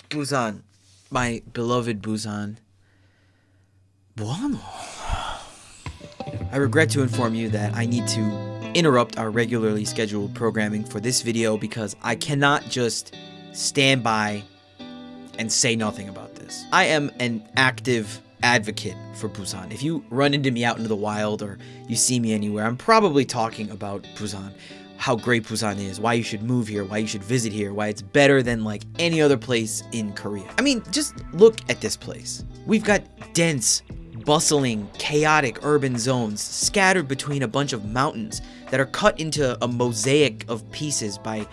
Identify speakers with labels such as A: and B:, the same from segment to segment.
A: Busan, my beloved Busan. Bueno. I regret to inform you that I need to interrupt our regularly scheduled programming for this video because I cannot just stand by and say nothing about this. I am an active advocate for Busan. If you run into me out into the wild or you see me anywhere, I'm probably talking about Busan. How great Busan is, why you should move here, why you should visit here, why it's better than like any other place in Korea. I mean, just look at this place. We've got dense, bustling, chaotic urban zones scattered between a bunch of mountains that are cut into a mosaic of pieces by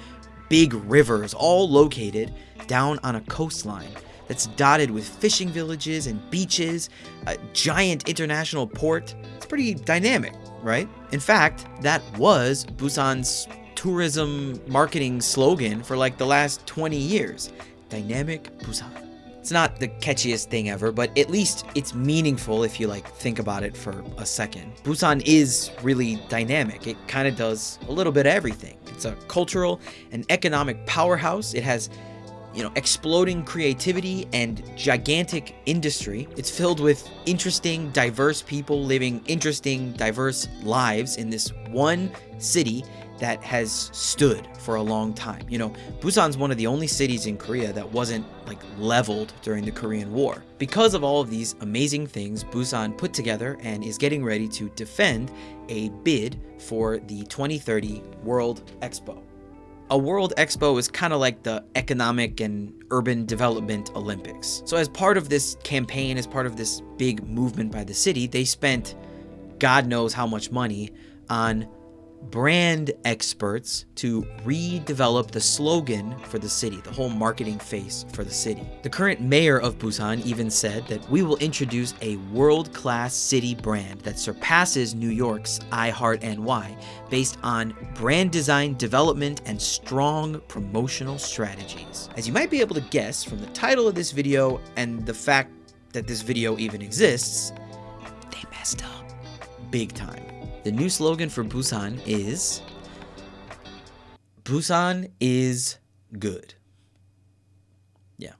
A: big rivers, all located down on a coastline that's dotted with fishing villages and beaches, a giant international port. It's pretty dynamic, right? In fact, that was Busan's tourism marketing slogan for like the last 20 years. Dynamic Busan. It's not the catchiest thing ever, but at least it's meaningful if you like think about it for a second. Busan is really dynamic. It kind of does a little bit of everything. It's a cultural and economic powerhouse. It has, exploding creativity and gigantic industry. It's filled with interesting, diverse people living interesting, diverse lives in this one city that has stood for a long time. Busan's one of the only cities in Korea that wasn't leveled during the Korean War. Because of all of these amazing things, Busan put together and is getting ready to defend a bid for the 2030 World Expo. A World Expo is kind of like the economic and urban development Olympics. So as part of this campaign, as part of this big movement by the city, they spent God knows how much money on brand experts to redevelop the slogan for the city, the whole marketing face for the city. The current mayor of Busan even said that we will introduce a world-class city brand that surpasses New York's I Heart NY based on brand design development and strong promotional strategies. As you might be able to guess from the title of this video and the fact that this video even exists, they messed up big time. The new slogan for Busan is Busan is good. Yeah.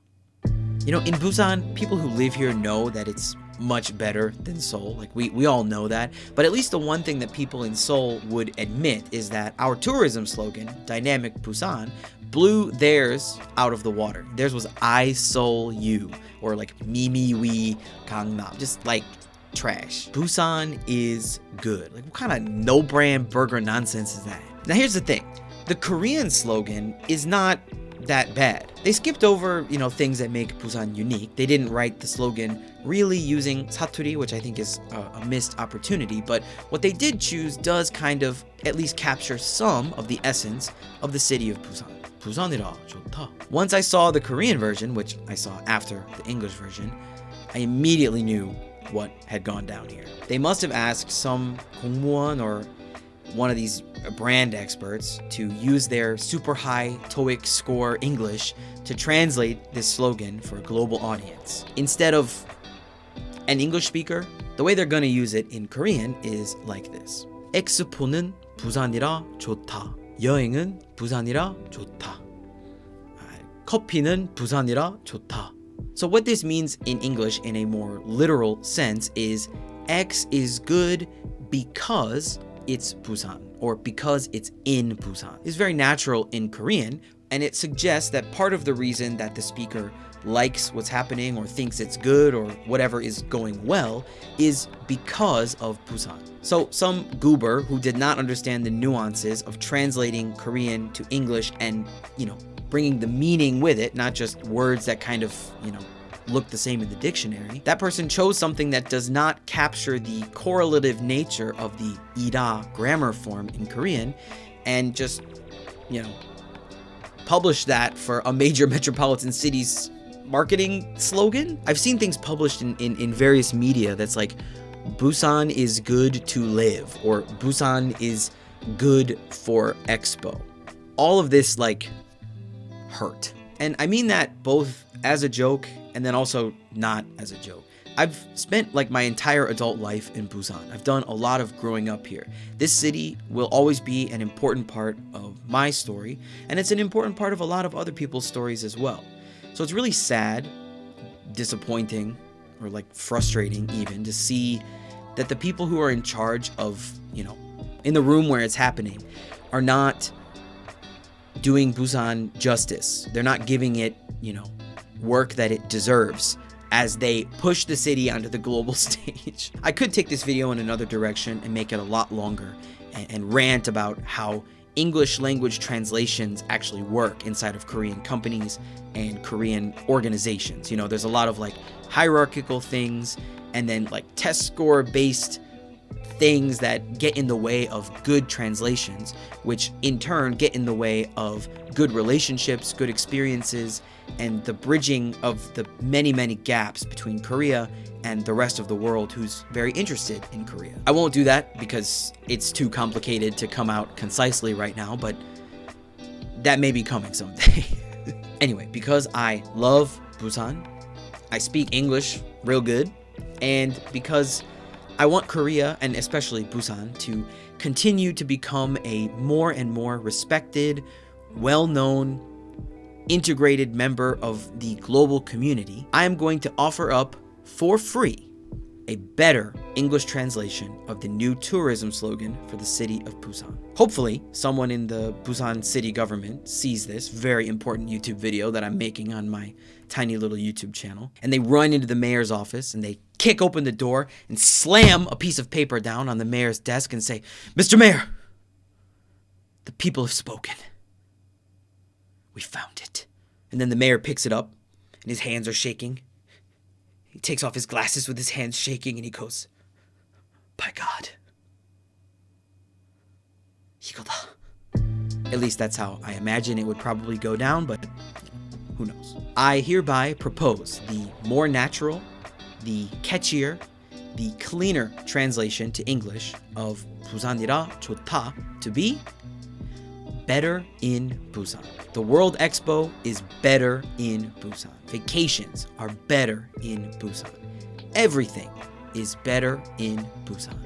A: In Busan, people who live here know that it's much better than Seoul. We all know that. But at least the one thing that people in Seoul would admit is that our tourism slogan, Dynamic Busan, blew theirs out of the water. Theirs was I Seoul You, or Mimi We Gangnam. Just trash. Busan is good. What kind of no-brand burger nonsense is that? Now here's the thing. The Korean slogan is not that bad. They skipped over, things that make Busan unique. They didn't write the slogan really using 사투리, which I think is a missed opportunity, but what they did choose does kind of at least capture some of the essence of the city of Busan. 부산이라 좋다. Once I saw the Korean version, which I saw after the English version, I immediately knew what had gone down here. They must have asked some 공무원 or one of these brand experts to use their super high TOEIC score English to translate this slogan for a global audience. Instead of an English speaker, the way they're gonna use it in Korean is like this. 엑스포는 부산이라 좋다. 여행은 부산이라 좋다. 커피는 부산이라 좋다. So what this means in English in a more literal sense is X is good because it's Busan, or because it's in Busan. It's very natural in Korean, and it suggests that part of the reason that the speaker likes what's happening or thinks it's good or whatever is going well is because of Busan. So some goober who did not understand the nuances of translating Korean to English and, bringing the meaning with it, not just words that kind of, look the same in the dictionary. That person chose something that does not capture the correlative nature of the ida grammar form in Korean and just, publish that for a major metropolitan city's marketing slogan. I've seen things published in various media that's like, Busan is good to live, or Busan is good for Expo. All of this hurt. And I mean that both as a joke and then also not as a joke. I've spent my entire adult life in Busan. I've done a lot of growing up here. This city will always be an important part of my story, and it's an important part of a lot of other people's stories as well. So it's really sad, disappointing, or like frustrating even to see that the people who are in charge of, in the room where it's happening are not doing Busan justice. They're not giving it, work that it deserves as they push the city onto the global stage. I could take this video in another direction and make it a lot longer and rant about how English language translations actually work inside of Korean companies and Korean organizations. There's a lot of like hierarchical things and then like test score based things that get in the way of good translations, which in turn get in the way of good relationships, good experiences, and the bridging of the many, many gaps between Korea and the rest of the world who's very interested in Korea. I won't do that because it's too complicated to come out concisely right now, but that may be coming someday. Anyway, because I love Busan, I speak English real good, and because I want Korea, and especially Busan, to continue to become a more and more respected, well-known, integrated member of the global community, I am going to offer up for free a better English translation of the new tourism slogan for the city of Busan. Hopefully, someone in the Busan city government sees this very important YouTube video that I'm making on my tiny little YouTube channel, and they run into the mayor's office and they kick open the door and slam a piece of paper down on the mayor's desk and say, "Mr. Mayor, the people have spoken. We found it." And then the mayor picks it up and his hands are shaking. He takes off his glasses with his hands shaking and he goes, "By God, 이거다." At least that's how I imagine it would probably go down, but who knows. I hereby propose the more natural, the catchier, the cleaner translation to English of 부산이라 좋다 to be better in Busan. The World Expo is better in Busan. Vacations are better in Busan. Everything is better in Busan.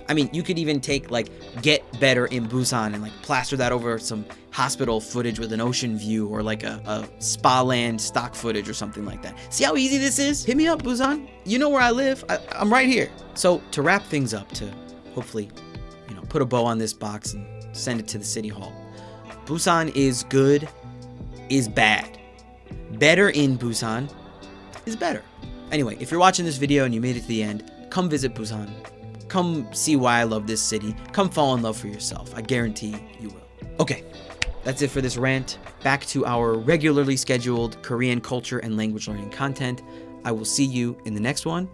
A: I mean, you could even take like get better in Busan and like plaster that over some hospital footage with an ocean view or like a spa land stock footage or something like that. See how easy this is? Hit me up, Busan. You know where I live. I'm right here. So to wrap things up, to hopefully, put a bow on this box and send it to the city hall. Busan is good, is bad. Better in Busan is better. Anyway, if you're watching this video and you made it to the end, come visit Busan. Come see why I love this city. Come fall in love for yourself. I guarantee you will. Okay, that's it for this rant. Back to our regularly scheduled Korean culture and language learning content. I will see you in the next one.